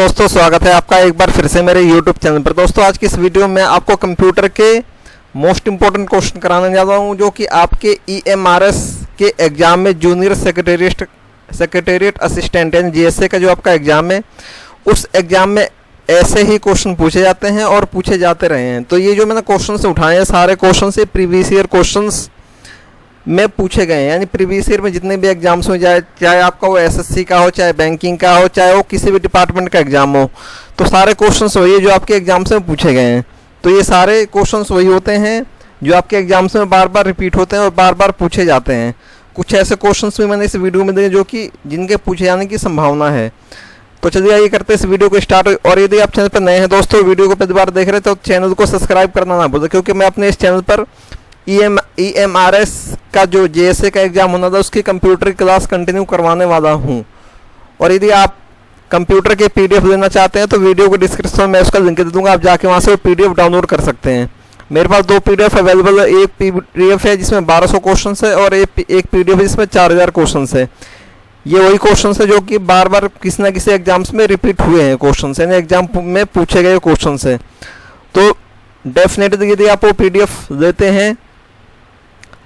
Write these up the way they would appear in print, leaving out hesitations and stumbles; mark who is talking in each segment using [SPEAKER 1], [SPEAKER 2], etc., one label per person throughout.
[SPEAKER 1] दोस्तों, स्वागत है आपका एक बार फिर से मेरे YouTube चैनल पर। दोस्तों, आज की इस वीडियो में आपको कंप्यूटर के मोस्ट इम्पोर्टेंट क्वेश्चन कराने जा रहा हूं, जो कि आपके EMRS के एग्जाम में जूनियर सेक्रेटेरिएट असिस्टेंट यानी GSA का जो आपका एग्जाम है, उस एग्जाम में ऐसे ही क्वेश्चन पूछे जाते हैं और पूछे जाते रहे हैं। तो ये जो मैंने क्वेश्चन उठाए हैं, सारे क्वेश्चन से प्रीवियस ईयर क्वेश्चन में पूछे गए हैं। यानी प्रीवियस ईयर में जितने भी एग्जाम्स हो जाए, चाहे आपका वो SSC का हो, चाहे बैंकिंग का हो, चाहे वो किसी भी डिपार्टमेंट का एग्जाम हो, तो सारे क्वेश्चंस वही जो आपके एग्जाम्स में पूछे गए हैं। तो ये सारे क्वेश्चंस वही होते हैं जो आपके एग्जाम्स में बार बार रिपीट होते हैं और बार बार पूछे जाते हैं। कुछ ऐसे क्वेश्चंस भी मैंने इस वीडियो में दिए जो कि जिनके पूछे जाने की संभावना है। तो चलिए आइए करते हैं इस वीडियो को स्टार्ट। और यदि आप चैनल पर नए हैं दोस्तों, वीडियो को पहली बार देख रहे हैं तो चैनल को सब्सक्राइब करना ना भूलें, क्योंकि मैं अपने इस चैनल पर EMRS का जो JSA का एग्जाम होना था, उसकी कंप्यूटर की क्लास कंटिन्यू करवाने वाला हूं। और यदि आप कंप्यूटर के PDF लेना चाहते हैं तो वीडियो को डिस्क्रिप्शन में उसका लिंक दे दूंगा, आप जाके वहां से वो PDF डाउनलोड कर सकते हैं। मेरे पास 2 PDF अवेलेबल है। एक PDF है जिसमें 1200 क्वेश्चन है और एक PDF है जिसमें 4000 क्वेश्चन है। ये वही क्वेश्चन है जो कि बार बार किसी ना किसी एग्जाम्स में रिपीट हुए हैं क्वेश्चन, यानी एग्जाम में पूछे गए क्वेश्चन है। तो डेफिनेटली यदि आप वो PDF लेते हैं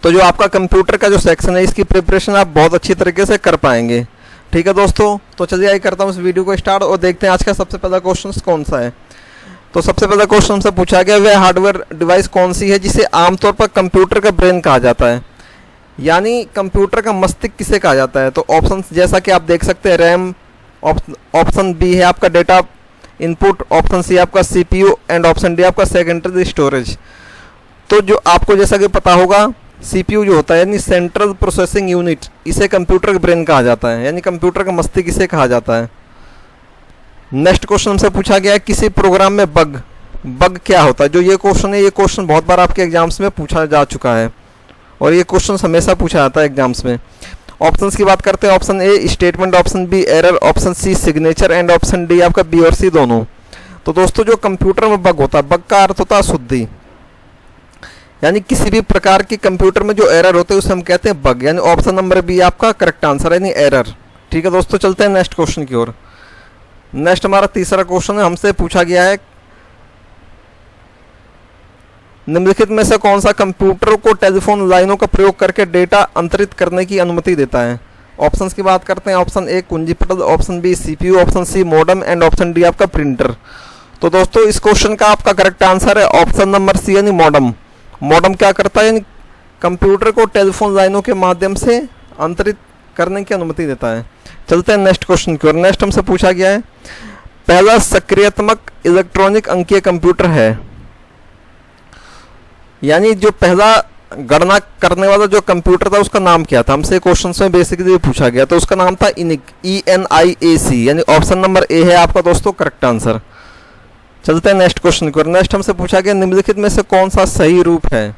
[SPEAKER 1] तो जो आपका कंप्यूटर का जो सेक्शन है, इसकी प्रिपरेशन आप बहुत अच्छी तरीके से कर पाएंगे। ठीक है दोस्तों, तो चलिए आइए करता हूँ इस वीडियो को स्टार्ट और देखते हैं आज का सबसे पहला क्वेश्चन कौन सा है। तो सबसे पहला क्वेश्चन से पूछा गया, वह हार्डवेयर डिवाइस कौन सी है जिसे आमतौर पर कंप्यूटर का ब्रेन कहा जाता है, यानी कंप्यूटर का मस्तिष्क किसे कहा जाता है। तो ऑप्शन जैसा कि आप देख सकते हैं, रैम, ऑप्शन बी है आपका डेटा इनपुट, ऑप्शन सी आपका CPU एंड ऑप्शन डी आपका सेकेंडरी स्टोरेज। तो जो आपको जैसा कि पता होगा, CPU जो होता है यानी सेंट्रल प्रोसेसिंग यूनिट, इसे कंप्यूटर का ब्रेन कहा जाता है, यानी कंप्यूटर का मस्तिष्क इसे कहा जाता है। नेक्स्ट क्वेश्चन हमसे पूछा गया है, किसी प्रोग्राम में बग क्या होता है। जो ये क्वेश्चन है, ये क्वेश्चन बहुत बार आपके एग्जाम्स में पूछा जा चुका है और ये क्वेश्चन हमेशा पूछा जाता है एग्जाम्स में। ऑप्शंस की बात करते हैं, option A statement, option B error, option C signature and option D आपका बी और सी दोनों। तो दोस्तों, जो कंप्यूटर में बग होता है, बग का अर्थ होता है अशुद्धि, यानी किसी भी प्रकार की कंप्यूटर में जो एरर होते हैं उसे हम कहते हैं बग, यानी ऑप्शन नंबर बी आपका करेक्ट आंसर है, यानी एरर। ठीक है दोस्तों, चलते हैं नेक्स्ट क्वेश्चन की ओर। नेक्स्ट हमारा तीसरा क्वेश्चन है, हमसे पूछा गया है, निम्नलिखित में से कौन सा कंप्यूटर को टेलीफोन लाइनों का प्रयोग करके डेटा अंतरित करने की अनुमति देता है। ऑप्शंस की बात करते हैं, ऑप्शन ए कुंजी पटल, option B CPU, option C modem and option D आपका प्रिंटर। तो दोस्तों, इस क्वेश्चन का आपका करेक्ट आंसर है ऑप्शन नंबर सी, यानी मॉडेम। मॉडेम क्या करता है, यानी कंप्यूटर को टेलीफोन लाइनों के माध्यम से अंतरित करने की अनुमति देता है। चलते हैं नेक्स्ट क्वेश्चन की ओर। नेक्स्ट हमसे पूछा गया है, पहला सक्रियात्मक इलेक्ट्रॉनिक अंकीय कंप्यूटर है, यानी जो पहला गणना करने वाला जो कंप्यूटर था उसका नाम क्या था। हमसे क्वेश्चन में बेसिकली पूछा गया, तो उसका नाम था ENIAC, यानी ऑप्शन नंबर ए है आपका दोस्तों करेक्ट आंसर। चलते हैं नेक्स्ट क्वेश्चन की ओर। नेक्स्ट हमसे पूछा गया, निम्नलिखित में से कौन सा सही रूप है,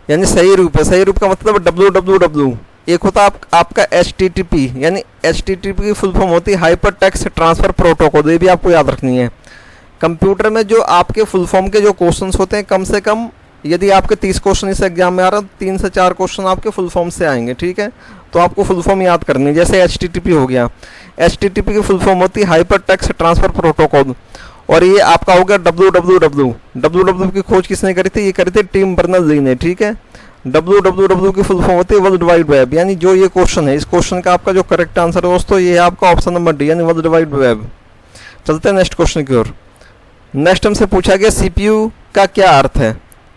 [SPEAKER 1] यानी सही रूप है। सही रूप का मतलब www। एक होता आपका HTTP, यानी HTTP की फुल फॉर्म होती है हाइपर टेक्स्ट ट्रांसफर प्रोटोकॉल। ये भी आपको याद रखनी है। कंप्यूटर में जो आपके फुल फॉर्म के जो क्वेश्चंस होते हैं, कम से कम यदि आपके 30 क्वेश्चन इस एग्जाम में आ रहा है, 3 से 4 क्वेश्चन आपके फुल फॉर्म से आएंगे। ठीक है, तो आपको फुल फॉर्म याद करनी है। जैसे HTTP हो गया, HTTP की फुल फॉर्म होती है हाइपर टेक्स्ट ट्रांसफर प्रोटोकॉल, और ये आपका हो गया www की खोज किसने करी थी, ये करी थी टिम बर्नर्स-ली ने। ठीक है, www की फुल फॉर्म होती है वर्ल्ड वाइड वेब, यानी जो ये क्वेश्चन है, इस क्वेश्चन का आपका जो करेक्ट आंसर है दोस्तों, ये है आपका ऑप्शन नंबर डी, यानी वर्ल्ड वाइड वेब। चलते हैं नेक्स्ट क्वेश्चन की ओर। नेक्स्ट हमसे पूछा गया, CPU का क्या अर्थ है।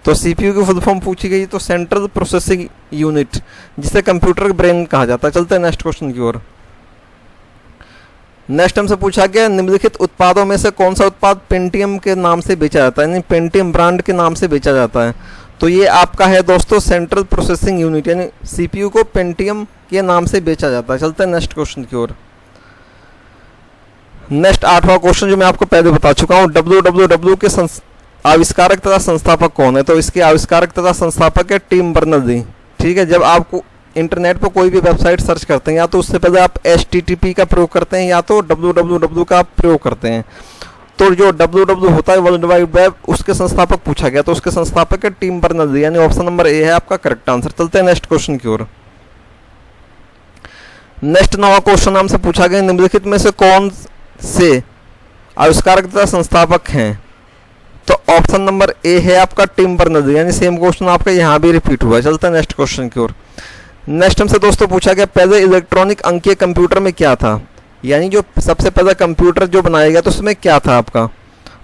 [SPEAKER 1] तो CPU की फुल फॉर्म पूछी गई, तो सेंट्रल प्रोसेसिंग यूनिट, जिसे कंप्यूटर ब्रेन कहा जाता है। चलते हैं नेक्स्ट क्वेश्चन की ओर। नेक्स्ट हमसे पूछा गया, निम्नलिखित उत्पादों में से कौन सा उत्पाद पेंटियम के नाम से बेचा जाता है, यानी पेंटियम ब्रांड के नाम से बेचा जाता है। तो ये आपका है दोस्तों सेंट्रल प्रोसेसिंग यूनिट, यानी CPU को पेंटियम के नाम से बेचा जाता है। चलते हैं नेक्स्ट क्वेश्चन की ओर। नेक्स्ट 8वां क्वेश्चन जो मैं आपको पहले बता चुका हूँ, www के आविष्कारक तथा संस्थापक कौन है। तो इसके आविष्कारक तथा संस्थापक है टिम बर्नर्स-ली। ठीक है, जब आपको इंटरनेट पर कोई भी वेबसाइट सर्च करते हैं, या तो उससे पहले आप HTTP का प्रयोग करते हैं या तो www का प्रयोग करते हैं। तो जो www होता है वर्ल्ड वाइड वेब, उसके संस्थापक पूछा गया, तो उसके संस्थापक है टिम बर्नर्स-ली, यानी ऑप्शन नंबर ए है आपका करेक्ट आंसर। चलते हैं नेक्स्ट क्वेश्चन की ओर। नेक्स्ट नवा क्वेश्चन हमसे पूछा गया, निम्नलिखित में से कौन से आविष्कारक तथा संस्थापक हैं? तो ऑप्शन नंबर ए है आपका टिम बर्नर्स, यानी सेम क्वेश्चन आपका यहाँ भी रिपीट हुआ है। चलते हैं नेक्स्ट क्वेश्चन की ओर। नेक्स्ट हमसे दोस्तों पूछा गया, पहले इलेक्ट्रॉनिक अंकीय कंप्यूटर में क्या था? यानी जो सबसे पहला कंप्यूटर जो बनाया गया तो उसमें क्या था आपका?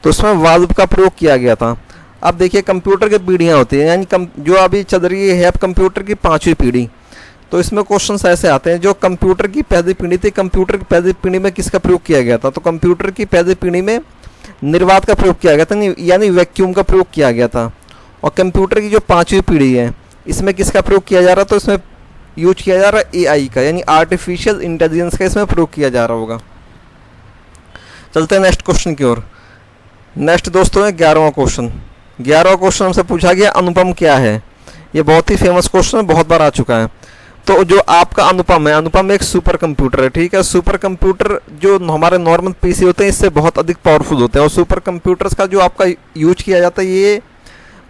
[SPEAKER 1] तो उसमें वाल्व का प्रयोग किया गया था। अब देखिए कंप्यूटर की पीढ़ियाँ होती हैं, यानी जो अभी चल रही है अब कंप्यूटर की 5वीं पीढ़ी। तो इसमें क्वेश्चन ऐसे आते हैं, जो कंप्यूटर की पहली पीढ़ी थी, कंप्यूटर की पहली पीढ़ी में किसका प्रयोग किया गया था? तो कंप्यूटर की पहली पीढ़ी में निर्वात का प्रयोग किया गया था, यानी वैक्यूम का प्रयोग किया गया था। और कंप्यूटर की जो 5वीं पीढ़ी है इसमें किसका प्रयोग किया जा रहा? तो इसमें यूज किया जा रहा है एआई का, यानी आर्टिफिशियल इंटेलिजेंस का इसमें प्रयोग किया जा रहा होगा। चलते हैं नेक्स्ट क्वेश्चन की ओर। नेक्स्ट दोस्तों है 11वां क्वेश्चन। 11वां क्वेश्चन हमसे पूछा गया, अनुपम क्या है? ये बहुत ही फेमस क्वेश्चन है, बहुत बार आ चुका है। तो जो आपका अनुपम है, अनुपम एक सुपर कंप्यूटर है, ठीक है। सुपर कंप्यूटर जो हमारे नॉर्मल पीसी होते हैं इससे बहुत अधिक पावरफुल होते हैं। और सुपर कंप्यूटर्स का जो आपका यूज किया जाता है, ये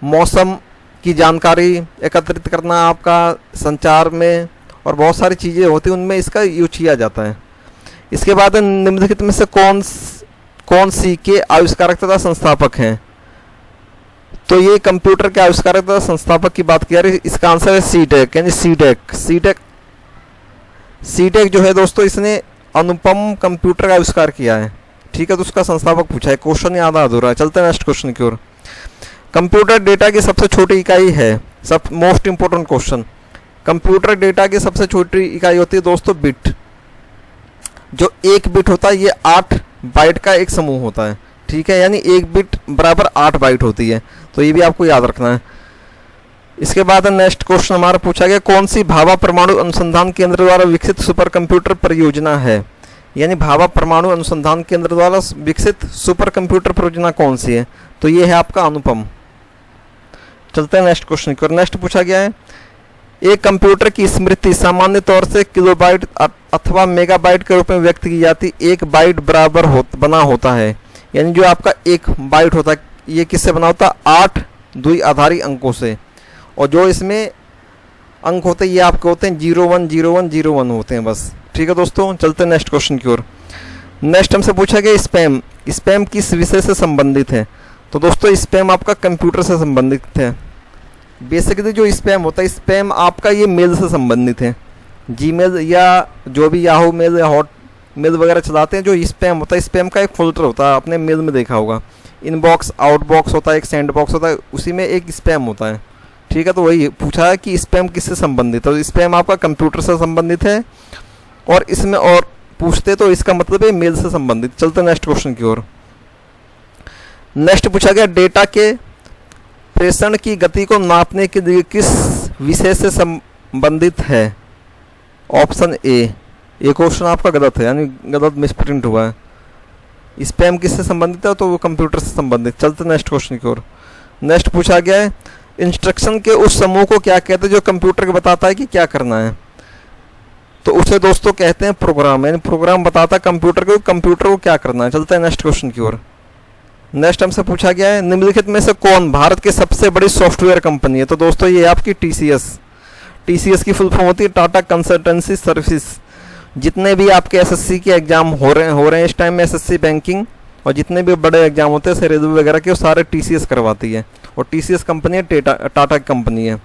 [SPEAKER 1] मौसम की जानकारी एकत्रित करना, आपका संचार में और बहुत सारी चीज़ें होती हैं उनमें इसका यूज किया जाता है। इसके बाद निम्नलिखित में से कौन सी के आविष्कारक तथा संस्थापक हैं? तो ये कंप्यूटर के आविष्कारक तथा संस्थापक की बात किया, इसका आंसर है सीटेक, यानी सीटेक जो है दोस्तों, इसने अनुपम कंप्यूटर का आविष्कार किया है, ठीक है। तो उसका संस्थापक पूछा है, क्वेश्चन याद अधूरा है। चलते हैं नेक्स्ट क्वेश्चन की ओर। कंप्यूटर डेटा की सबसे छोटी इकाई है, सब most important question. Computer data की सबसे छोटी इकाई होती है दोस्तों बिट। जो एक बिट होता है ये 8 बाइट का एक समूह होता है, ठीक है। यानी एक बिट बराबर 8 बाइट होती है, तो ये भी आपको याद रखना है। इसके बाद नेक्स्ट क्वेश्चन हमारा पूछा गया, कौन सी भाभा परमाणु अनुसंधान केंद्र द्वारा विकसित सुपर कंप्यूटर परियोजना है? यानी भाभा परमाणु अनुसंधान केंद्र द्वारा विकसित सुपर कंप्यूटर परियोजना कौन सी है? तो ये है आपका अनुपम। चलते हैं नेक्स्ट क्वेश्चन की ओर। नेक्स्ट पूछा गया है, एक कंप्यूटर की स्मृति सामान्य तौर से किलोबाइट अथवा मेगाबाइट के रूप में व्यक्त की जाती, एक बाइट बराबर बना होता है। यानी जो आपका एक बाइट होता है ये किससे बना होता है? 8 द्विआधारी अंकों से। और जो इसमें अंक होते हैं ये आपके होते हैं 01 01 01 होते हैं बस, ठीक है दोस्तों। चलते हैं नेक्स्ट क्वेश्चन की ओर। नेक्स्ट हमसे पूछा गया, स्पैम किस विषय से संबंधित है? तो दोस्तों स्पैम आपका कंप्यूटर से संबंधित है। बेसिकली जो स्पैम होता है, स्पैम आपका ये मेल से संबंधित है। जीमेल या जो भी याहू मेल या हॉट मेल वगैरह चलाते हैं, जो स्पैम होता है, स्पैम का एक फोल्डर होता है, आपने मेल में देखा होगा। इनबॉक्स, आउटबॉक्स होता है, एक सेंड बॉक्स होता है, उसी में एक स्पैम होता है, ठीक है। तो वही पूछा है कि स्पैम किससे संबंधित है? तो स्पैम आपका कंप्यूटर से संबंधित है। और इसमें और पूछते तो इसका मतलब है मेल से संबंधित। चलते नेक्स्ट क्वेश्चन की ओर। नेक्स्ट पूछा गया, डेटा के प्रेषण की गति को नापने के लिए किस विषय से संबंधित है? Option A. ये क्वेश्चन आपका गलत है, यानी गलत मिसप्रिंट हुआ है। स्पैम किससे संबंधित है? तो वो कंप्यूटर से संबंधित। चलते नेक्स्ट क्वेश्चन की ओर। नेक्स्ट पूछा गया है, इंस्ट्रक्शन के उस समूह को क्या कहते हैं जो कंप्यूटर को बताता है कि क्या करना है? तो उसे दोस्तों कहते हैं प्रोग्राम, यानी प्रोग्राम बताता है कंप्यूटर को क्या करना है। चलते हैं नेक्स्ट क्वेश्चन की ओर। नेक्स्ट हमसे पूछा गया है, निम्नलिखित में से कौन भारत की सबसे बड़ी सॉफ्टवेयर कंपनी है? तो दोस्तों ये आपकी टीसीएस की फुल फॉर्म होती है टाटा कंसल्टेंसी सर्विसेज। जितने भी आपके एसएससी के एग्जाम हो रहे हैं इस टाइम में, एसएससी बैंकिंग और जितने भी बड़े एग्जाम होते हैं रेलवे वगैरह के, वो सारे टीसीएस करवाती है। और टीसीएस कंपनी है टाटा कंपनी है,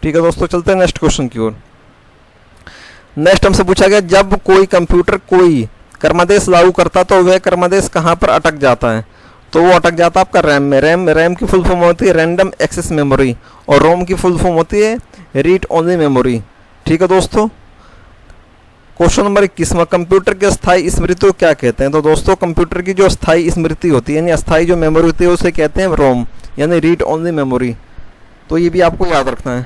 [SPEAKER 1] ठीक है दोस्तों। चलते हैं नेक्स्ट क्वेश्चन की ओर। नेक्स्ट हमसे पूछा गया, जब कोई कंप्यूटर कोई कर्मादेश लागू करता तो वह कर्मादेश कहाँ पर अटक जाता है? तो वो अटक जाता है आपका रैम में। रैम की फुल फॉर्म होती है रैंडम एक्सेस मेमोरी, और रोम की फुल फॉर्म होती है रीड ओनली मेमोरी, ठीक है दोस्तों। क्वेश्चन नंबर 21, कंप्यूटर की अस्थायी स्मृति को क्या कहते हैं? तो दोस्तों कंप्यूटर की जो अस्थायी स्मृति होती है, यानी अस्थायी जो मेमोरी होती है, उसे कहते हैं रोम, यानी रीड ओनली मेमोरी। तो ये भी आपको याद रखना है।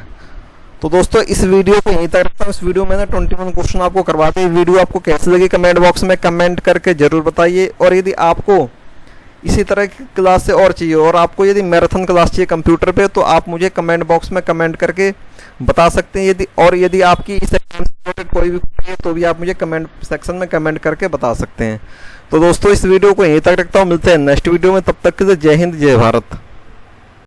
[SPEAKER 1] तो दोस्तों इस वीडियो को यहीं तक रखता हूँ। इस वीडियो में 21 क्वेश्चन आपको करवाते हैं। वीडियो आपको कैसी लगी कमेंट बॉक्स में कमेंट करके जरूर बताइए। और यदि आपको इसी तरह की क्लास से और चाहिए, और आपको यदि मैराथन क्लास चाहिए कंप्यूटर पे, तो आप मुझे कमेंट बॉक्स में कमेंट करके बता सकते हैं। यदि आपकी इस एग्जाम से रिलेटेड कोई भी है तो भी आप मुझे कमेंट सेक्शन में कमेंट करके बता सकते हैं। तो दोस्तों इस वीडियो को यहीं तक रखता हूँ। मिलते हैं नेक्स्ट वीडियो में, तब तक के लिए जय हिंद जय भारत।